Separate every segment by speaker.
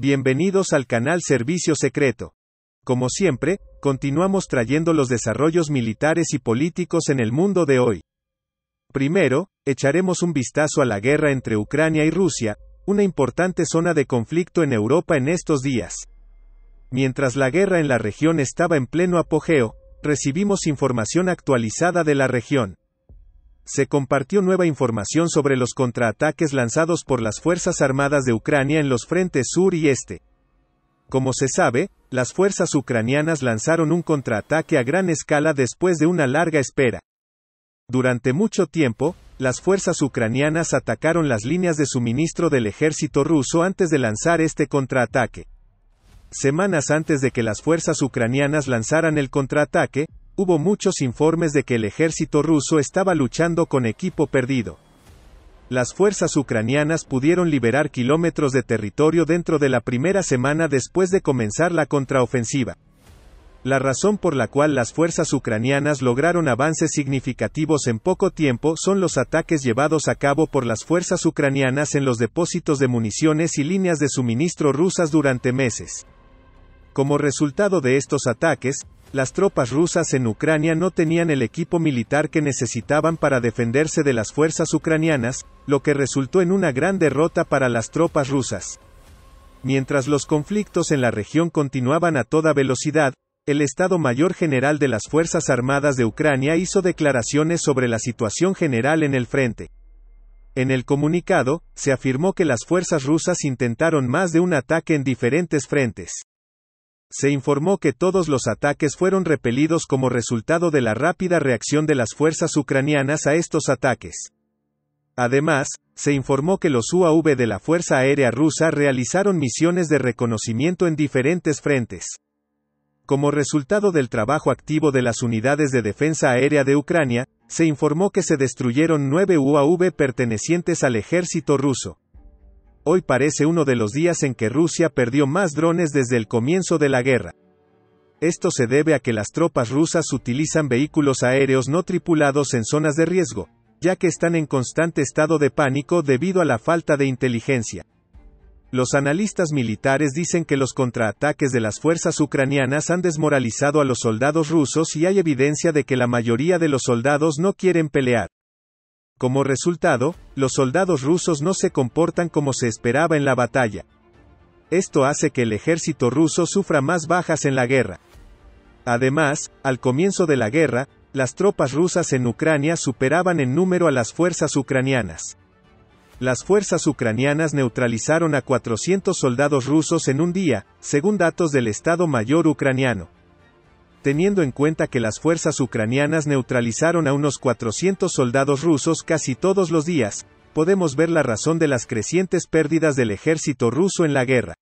Speaker 1: Bienvenidos al canal Servicio Secreto. Como siempre, continuamos trayendo los desarrollos militares y políticos en el mundo de hoy. Primero, echaremos un vistazo a la guerra entre Ucrania y Rusia, una importante zona de conflicto en Europa en estos días. Mientras la guerra en la región estaba en pleno apogeo, recibimos información actualizada de la región. Se compartió nueva información sobre los contraataques lanzados por las Fuerzas Armadas de Ucrania en los frentes sur y este. Como se sabe, las fuerzas ucranianas lanzaron un contraataque a gran escala después de una larga espera. Durante mucho tiempo, las fuerzas ucranianas atacaron las líneas de suministro del ejército ruso antes de lanzar este contraataque. Semanas antes de que las fuerzas ucranianas lanzaran el contraataque, hubo muchos informes de que el ejército ruso estaba luchando con equipo perdido. Las fuerzas ucranianas pudieron liberar kilómetros de territorio dentro de la primera semana después de comenzar la contraofensiva. La razón por la cual las fuerzas ucranianas lograron avances significativos en poco tiempo son los ataques llevados a cabo por las fuerzas ucranianas en los depósitos de municiones y líneas de suministro rusas durante meses. Como resultado de estos ataques, las tropas rusas en Ucrania no tenían el equipo militar que necesitaban para defenderse de las fuerzas ucranianas, lo que resultó en una gran derrota para las tropas rusas. Mientras los conflictos en la región continuaban a toda velocidad, el Estado Mayor General de las Fuerzas Armadas de Ucrania hizo declaraciones sobre la situación general en el frente. En el comunicado, se afirmó que las fuerzas rusas intentaron más de un ataque en diferentes frentes. Se informó que todos los ataques fueron repelidos como resultado de la rápida reacción de las fuerzas ucranianas a estos ataques. Además, se informó que los UAV de la Fuerza Aérea Rusa realizaron misiones de reconocimiento en diferentes frentes. Como resultado del trabajo activo de las unidades de defensa aérea de Ucrania, se informó que se destruyeron 9 UAV pertenecientes al ejército ruso. Hoy parece uno de los días en que Rusia perdió más drones desde el comienzo de la guerra. Esto se debe a que las tropas rusas utilizan vehículos aéreos no tripulados en zonas de riesgo, ya que están en constante estado de pánico debido a la falta de inteligencia. Los analistas militares dicen que los contraataques de las fuerzas ucranianas han desmoralizado a los soldados rusos y hay evidencia de que la mayoría de los soldados no quieren pelear. Como resultado, los soldados rusos no se comportan como se esperaba en la batalla. Esto hace que el ejército ruso sufra más bajas en la guerra. Además, al comienzo de la guerra, las tropas rusas en Ucrania superaban en número a las fuerzas ucranianas. Las fuerzas ucranianas neutralizaron a 400 soldados rusos en un día, según datos del Estado Mayor ucraniano. Teniendo en cuenta que las fuerzas ucranianas neutralizaron a unos 400 soldados rusos casi todos los días, podemos ver la razón de las crecientes pérdidas del ejército ruso en la guerra.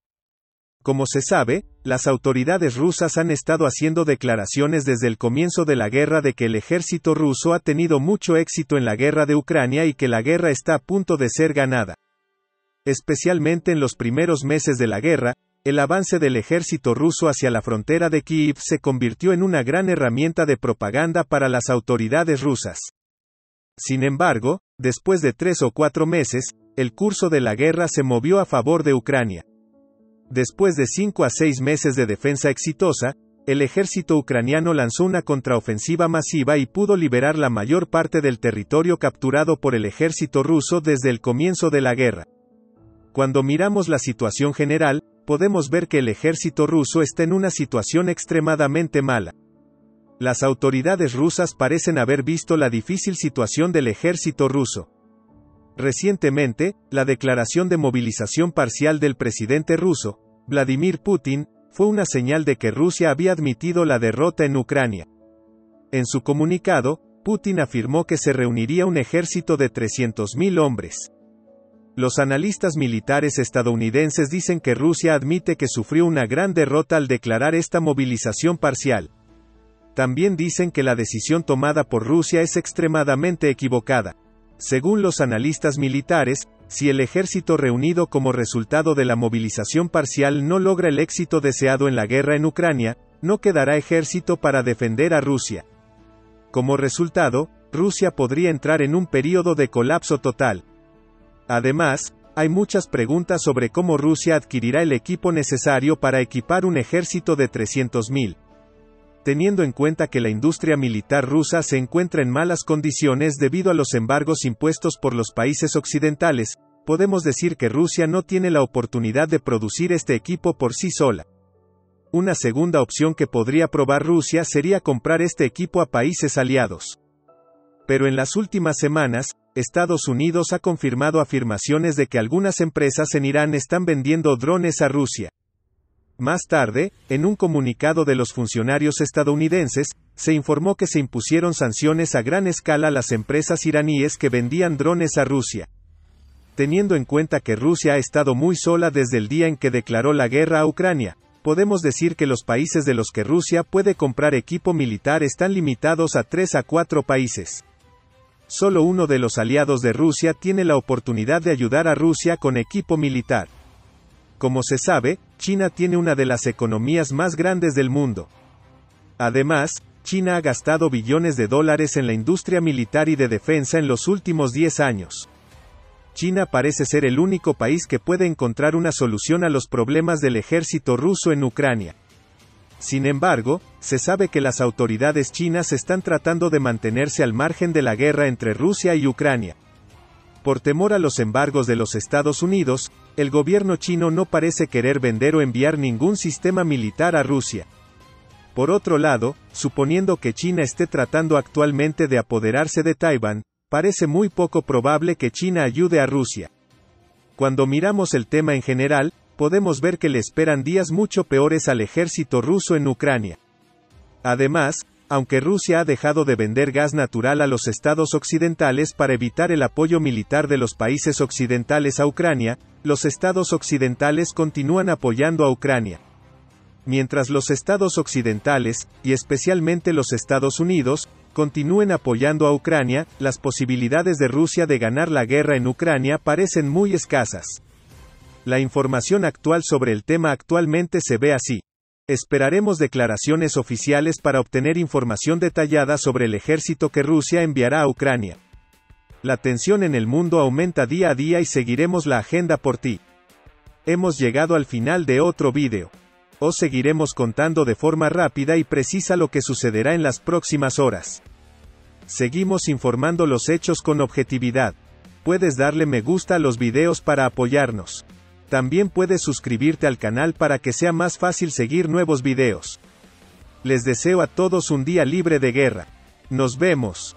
Speaker 1: Como se sabe, las autoridades rusas han estado haciendo declaraciones desde el comienzo de la guerra de que el ejército ruso ha tenido mucho éxito en la guerra de Ucrania y que la guerra está a punto de ser ganada. Especialmente en los primeros meses de la guerra, el avance del ejército ruso hacia la frontera de Kiev se convirtió en una gran herramienta de propaganda para las autoridades rusas. Sin embargo, después de 3 o 4 meses, el curso de la guerra se movió a favor de Ucrania. Después de 5 a 6 meses de defensa exitosa, el ejército ucraniano lanzó una contraofensiva masiva y pudo liberar la mayor parte del territorio capturado por el ejército ruso desde el comienzo de la guerra. Cuando miramos la situación general, podemos ver que el ejército ruso está en una situación extremadamente mala. Las autoridades rusas parecen haber visto la difícil situación del ejército ruso. Recientemente, la declaración de movilización parcial del presidente ruso, Vladimir Putin, fue una señal de que Rusia había admitido la derrota en Ucrania. En su comunicado, Putin afirmó que se reuniría un ejército de 300.000 hombres. Los analistas militares estadounidenses dicen que Rusia admite que sufrió una gran derrota al declarar esta movilización parcial. También dicen que la decisión tomada por Rusia es extremadamente equivocada. Según los analistas militares, si el ejército reunido como resultado de la movilización parcial no logra el éxito deseado en la guerra en Ucrania, no quedará ejército para defender a Rusia. Como resultado, Rusia podría entrar en un período de colapso total. Además, hay muchas preguntas sobre cómo Rusia adquirirá el equipo necesario para equipar un ejército de 300.000. Teniendo en cuenta que la industria militar rusa se encuentra en malas condiciones debido a los embargos impuestos por los países occidentales, podemos decir que Rusia no tiene la oportunidad de producir este equipo por sí sola. Una segunda opción que podría probar Rusia sería comprar este equipo a países aliados. Pero en las últimas semanas, Estados Unidos ha confirmado afirmaciones de que algunas empresas en Irán están vendiendo drones a Rusia. Más tarde, en un comunicado de los funcionarios estadounidenses, se informó que se impusieron sanciones a gran escala a las empresas iraníes que vendían drones a Rusia. Teniendo en cuenta que Rusia ha estado muy sola desde el día en que declaró la guerra a Ucrania, podemos decir que los países de los que Rusia puede comprar equipo militar están limitados a 3 a 4 países. Solo uno de los aliados de Rusia tiene la oportunidad de ayudar a Rusia con equipo militar. Como se sabe, China tiene una de las economías más grandes del mundo. Además, China ha gastado billones de dólares en la industria militar y de defensa en los últimos 10 años. China parece ser el único país que puede encontrar una solución a los problemas del ejército ruso en Ucrania. Sin embargo, se sabe que las autoridades chinas están tratando de mantenerse al margen de la guerra entre Rusia y Ucrania. Por temor a los embargos de los Estados Unidos, el gobierno chino no parece querer vender o enviar ningún sistema militar a Rusia. Por otro lado, suponiendo que China esté tratando actualmente de apoderarse de Taiwán, parece muy poco probable que China ayude a Rusia. Cuando miramos el tema en general, podemos ver que le esperan días mucho peores al ejército ruso en Ucrania. Además, aunque Rusia ha dejado de vender gas natural a los estados occidentales para evitar el apoyo militar de los países occidentales a Ucrania, los estados occidentales continúan apoyando a Ucrania. Mientras los estados occidentales, y especialmente los Estados Unidos, continúen apoyando a Ucrania, las posibilidades de Rusia de ganar la guerra en Ucrania parecen muy escasas. La información actual sobre el tema actualmente se ve así. Esperaremos declaraciones oficiales para obtener información detallada sobre el ejército que Rusia enviará a Ucrania. La tensión en el mundo aumenta día a día y seguiremos la agenda por ti. Hemos llegado al final de otro vídeo. Os seguiremos contando de forma rápida y precisa lo que sucederá en las próximas horas. Seguimos informando los hechos con objetividad. Puedes darle me gusta a los videos para apoyarnos. También puedes suscribirte al canal para que sea más fácil seguir nuevos videos. Les deseo a todos un día libre de guerra. Nos vemos.